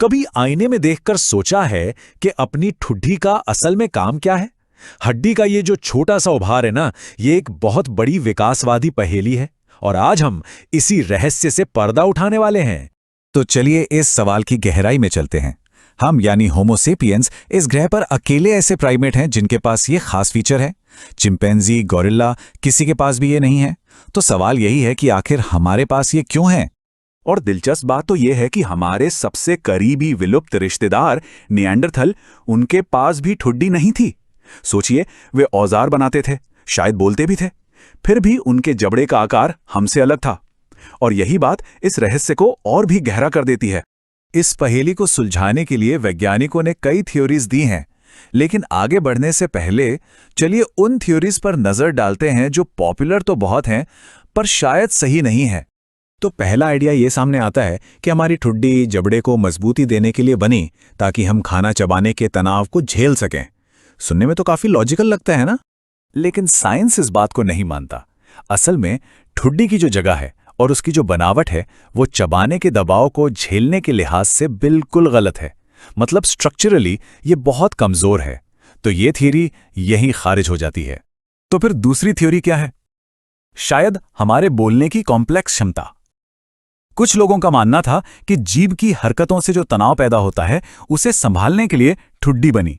कभी आईने में देखकर सोचा है कि अपनी ठुड्डी का असल में काम क्या है? हड्डी का ये जो छोटा सा उभार है ना, ये एक बहुत बड़ी विकासवादी पहेली है और आज हम इसी रहस्य से पर्दा उठाने वाले हैं। तो चलिए इस सवाल की गहराई में चलते हैं। हम यानी होमो सेपियंस इस ग्रह पर अकेले ऐसे प्राइमेट हैं जिनके पास ये खास फीचर है। चिंपैंजी, गोरिल्ला, किसी के पास भी ये नहीं है। तो सवाल यही है कि आखिर हमारे पास ये क्यों है? और दिलचस्प बात तो यह है कि हमारे सबसे करीबी विलुप्त रिश्तेदार निएंडरथल, उनके पास भी ठुड्डी नहीं थी। सोचिए, वे औजार बनाते थे, शायद बोलते भी थे, फिर भी उनके जबड़े का आकार हमसे अलग था। और यही बात इस रहस्य को और भी गहरा कर देती है। इस पहेली को सुलझाने के लिए वैज्ञानिकों ने कई थ्योरीज दी हैं, लेकिन आगे बढ़ने से पहले चलिए उन थ्योरीज पर नजर डालते हैं जो पॉपुलर तो बहुत हैं पर शायद सही नहीं है। तो पहला आइडिया ये सामने आता है कि हमारी ठुड्डी जबड़े को मजबूती देने के लिए बनी ताकि हम खाना चबाने के तनाव को झेल सकें। सुनने में तो काफी लॉजिकल लगता है ना, लेकिन साइंस इस बात को नहीं मानता। असल में ठुड्डी की जो जगह है और उसकी जो बनावट है वो चबाने के दबाव को झेलने के लिहाज से बिल्कुल गलत है। मतलब स्ट्रक्चरली ये बहुत कमजोर है। तो ये थ्योरी यहीं खारिज हो जाती है। तो फिर दूसरी थ्योरी क्या है? शायद हमारे बोलने की कॉम्प्लेक्स क्षमता। कुछ लोगों का मानना था कि जीभ की हरकतों से जो तनाव पैदा होता है उसे संभालने के लिए ठुड्डी बनी,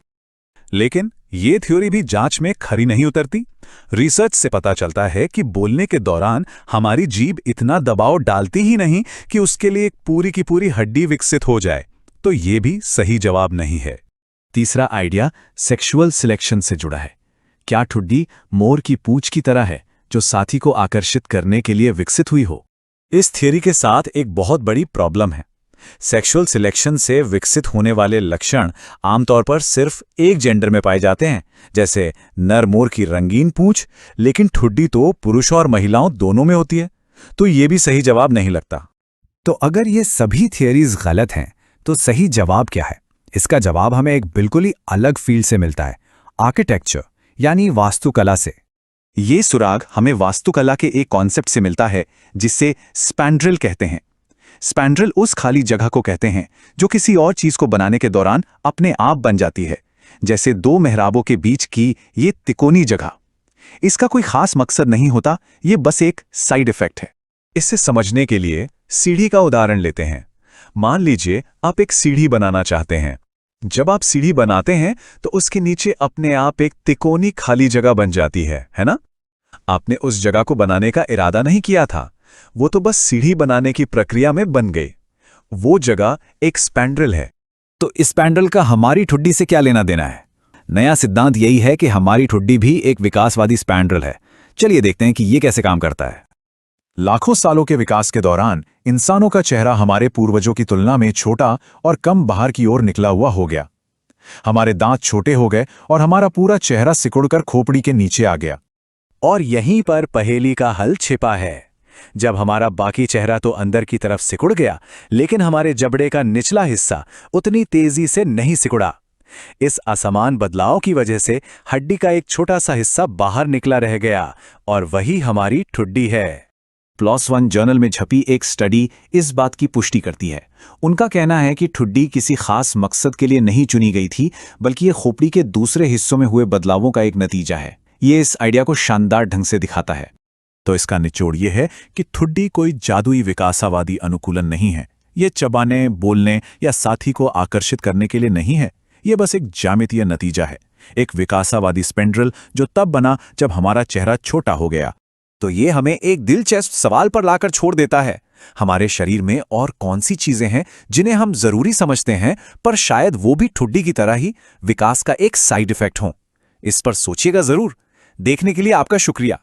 लेकिन ये थ्योरी भी जांच में खरी नहीं उतरती। रिसर्च से पता चलता है कि बोलने के दौरान हमारी जीभ इतना दबाव डालती ही नहीं कि उसके लिए एक पूरी की पूरी हड्डी विकसित हो जाए। तो ये भी सही जवाब नहीं है। तीसरा आइडिया सेक्सुअल सिलेक्शन से जुड़ा है। क्या ठुड्डी मोर की पूंछ की तरह है जो साथी को आकर्षित करने के लिए विकसित हुई हो? इस थ्योरी के साथ एक बहुत बड़ी प्रॉब्लम है। सेक्सुअल सिलेक्शन से विकसित होने वाले लक्षण आमतौर पर सिर्फ एक जेंडर में पाए जाते हैं, जैसे नर मोर की रंगीन पूंछ, लेकिन ठुड्डी तो पुरुष और महिलाओं दोनों में होती है। तो ये भी सही जवाब नहीं लगता। तो अगर ये सभी थियरीज गलत हैं तो सही जवाब क्या है? इसका जवाब हमें एक बिल्कुल ही अलग फील्ड से मिलता है, आर्किटेक्चर यानी वास्तुकला से। ये सुराग हमें वास्तुकला के एक कॉन्सेप्ट से मिलता है जिसे स्पैंड्रेल कहते हैं। स्पैंड्रेल उस खाली जगह को कहते हैं जो किसी और चीज को बनाने के दौरान अपने आप बन जाती है, जैसे दो मेहराबों के बीच की ये तिकोनी जगह। इसका कोई खास मकसद नहीं होता, ये बस एक साइड इफेक्ट है। इसे समझने के लिए सीढ़ी का उदाहरण लेते हैं। मान लीजिए आप एक सीढ़ी बनाना चाहते हैं। जब आप सीढ़ी बनाते हैं तो उसके नीचे अपने आप एक तिकोनी खाली जगह बन जाती है ना? आपने उस जगह को बनाने का इरादा नहीं किया था, वो तो बस सीढ़ी बनाने की प्रक्रिया में बन गई। वो जगह एक स्पैंड्रेल है। तो इस स्पैंड्रेल का हमारी ठुड्डी से क्या लेना देना है? नया सिद्धांत यही है कि हमारी ठुड्डी भी एक विकासवादी स्पैंड्रेल है। चलिए देखते हैं कि ये कैसे काम करता है। लाखों सालों के विकास के दौरान इंसानों का चेहरा हमारे पूर्वजों की तुलना में छोटा और कम बाहर की ओर निकला हुआ हो गया। हमारे दांत छोटे हो गए और हमारा पूरा चेहरा सिकुड़कर खोपड़ी के नीचे आ गया। और यहीं पर पहेली का हल छिपा है। जब हमारा बाकी चेहरा तो अंदर की तरफ सिकुड़ गया, लेकिन हमारे जबड़े का निचला हिस्सा उतनी तेजी से नहीं सिकुड़ा। इस असमान बदलाव की वजह से हड्डी का एक छोटा सा हिस्सा बाहर निकला रह गया और वही हमारी ठुड्डी है। PLOS ONE जर्नल में छपी एक स्टडी इस बात की पुष्टि करती है। उनका कहना है कि ठुड्डी किसी खास मकसद के लिए नहीं चुनी गई थी, बल्कि ये खोपड़ी के दूसरे हिस्सों में हुए बदलावों का एक नतीजा है। ये इस आइडिया को शानदार ढंग से दिखाता है। तो इसका निचोड़ ये है कि ठुड्डी कोई जादुई विकासवादी अनुकूलन नहीं है। ये चबाने, बोलने या साथी को आकर्षित करने के लिए नहीं है। ये बस एक ज्यामितीय नतीजा है, एक विकासवादी स्पैंड्रेल जो तब बना जब हमारा चेहरा छोटा हो गया। तो ये हमें एक दिलचस्प सवाल पर लाकर छोड़ देता है। हमारे शरीर में और कौन सी चीजें हैं जिन्हें हम जरूरी समझते हैं, पर शायद वो भी ठुड्डी की तरह ही विकास का एक साइड इफेक्ट हों? इस पर सोचिएगा जरूर। देखने के लिए आपका शुक्रिया।